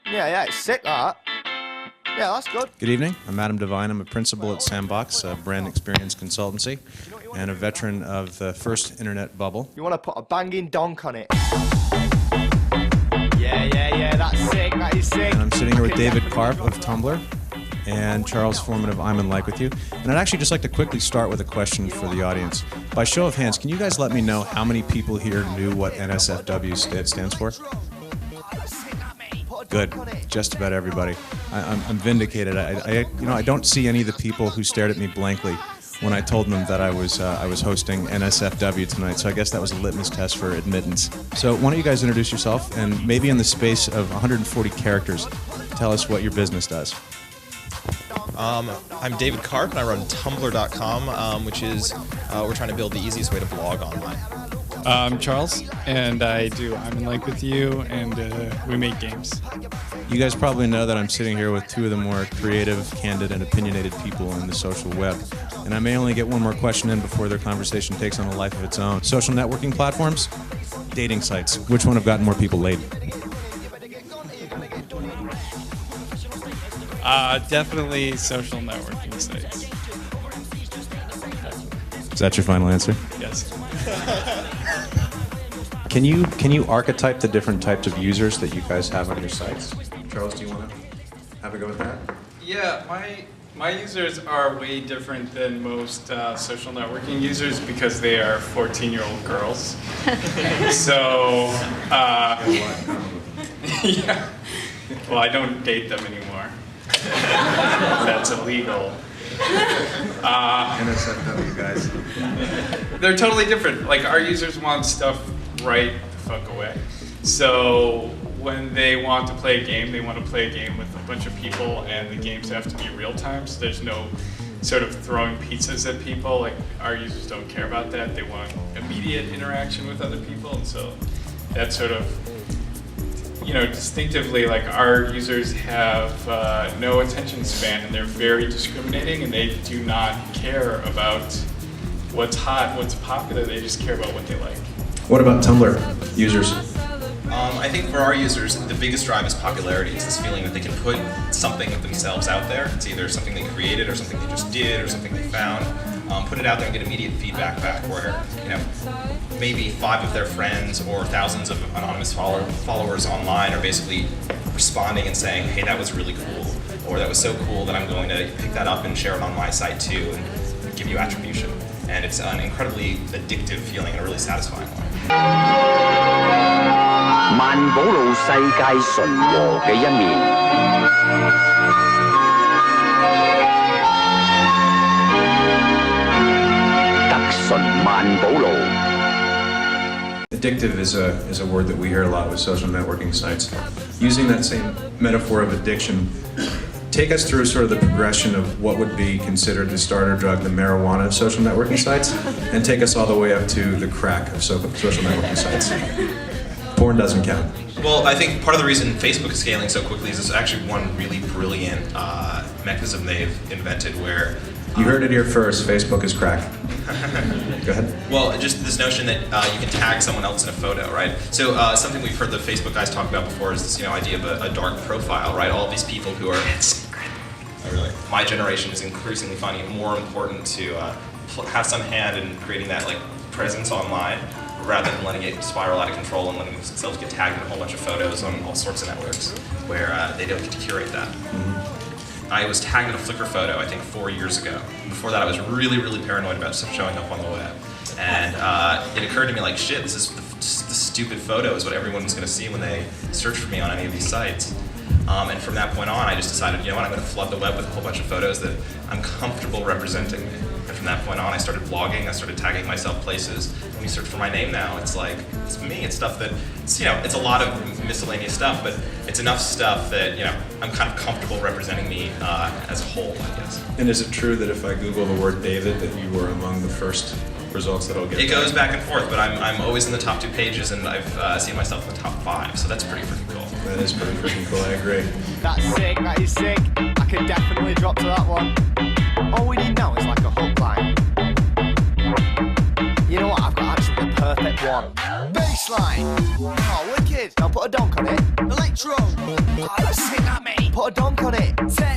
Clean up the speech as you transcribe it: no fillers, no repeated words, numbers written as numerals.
Yeah, it's sick, that. Yeah, that's good. Good evening. I'm Adam Devine. I'm a principal at Sandbox, a brand experience consultancy, and a veteran of the first internet bubble. You want to put a banging donk on it? Yeah, that's sick. That is sick. And I'm sitting here with David Karp of Tumblr and Charles Foreman of I'm in Like With You. And I'd actually just like to quickly start with a question for the audience. By show of hands, can you guys let me know how many people here knew what NSFW stands for? Good. Just about everybody. I'm vindicated. I don't see any of the people who stared at me blankly when I told them that I was hosting NSFW tonight. So I guess that was a litmus test for admittance. So why don't you guys introduce yourself and maybe in the space of 140 characters, tell us what your business does. I'm David Karp, and I run Tumblr.com, which is we're trying to build the easiest way to blog online. I'm Charles, and I'm in Like With You, and we make games. You guys probably know that I'm sitting here with two of the more creative, candid, and opinionated people in the social web. And I may only get one more question in before their conversation takes on a life of its own. Social networking platforms, dating sites. Which one have gotten more people laid? Definitely social networking sites. Is that your final answer? Yes. Can you archetype the different types of users that you guys have on your sites? Charles, do you want to have a go with that? Yeah, my users are way different than most social networking users because they are 14-year-old girls. So, yeah. Well, I don't date them anymore. That's illegal. NSFW guys. They're totally different. Like, our users want stuff right the fuck away. So when they want to play a game, they want to play a game with a bunch of people, and the games have to be real time, so there's no sort of throwing pizzas at people. Like, our users don't care about that. They want immediate interaction with other people, and so that's sort of, distinctively, like, our users have no attention span, and they're very discriminating, and they do not care about what's hot, what's popular. They just care about what they like. What about Tumblr users? I think for our users, the biggest drive is popularity. It's this feeling that they can put something of themselves out there. It's either something they created or something they just did or something they found. Put it out there and get immediate feedback back where, maybe 5 of their friends or thousands of anonymous followers online are basically responding and saying, hey, that was really cool, or that was so cool that I'm going to pick that up and share it on my site too, and give you attribution. And it's an incredibly addictive feeling and a really satisfying one. 萬寶路世界純和嘅一面，特純萬寶路。 Addictive is a word that we hear a lot with social networking sites. Using that same metaphor of addiction, take us through sort of the progression of what would be considered the starter drug, the marijuana of social networking sites, and take us all the way up to the crack of social networking sites. Porn doesn't count. Well, I think part of the reason Facebook is scaling so quickly is there's actually one really brilliant mechanism they've invented where... You heard it here first, Facebook is crack. Go ahead. Well, just this notion that you can tag someone else in a photo, right? So something we've heard the Facebook guys talk about before is this, idea of a dark profile, right? All of these people who are... Really, my generation is increasingly finding it more important to have some hand in creating that presence online, rather than letting it spiral out of control and letting themselves get tagged in a whole bunch of photos on all sorts of networks where they don't get to curate that. Mm-hmm. I was tagged in a Flickr photo, I think 4 years ago. Before that, I was really, really paranoid about stuff showing up on the web. And it occurred to me, like, shit, this stupid photo is what everyone's going to see when they search for me on any of these sites. And from that point on, I just decided, I'm going to flood the web with a whole bunch of photos that I'm comfortable representing me. And from that point on, I started blogging, I started tagging myself places. When you search for my name now, it's me. It's stuff that, it's a lot of miscellaneous stuff, but it's enough stuff that, I'm kind of comfortable representing me as a whole, I guess. And is it true that if I Google the word David, that you were among the first results that I'll get? It goes back and forth, but I'm always in the top 2 pages, and I've seen myself in the top 5, so that's pretty freaking cool. That is pretty freaking cool, I agree. That's sick, that is sick. I could definitely drop to that one. All we need now is like a hook line. You know what, I've got actually the perfect one. Baseline! Oh, wicked! Now put a donk on it. drum. Oh, sing at me. Put a donk on it. Say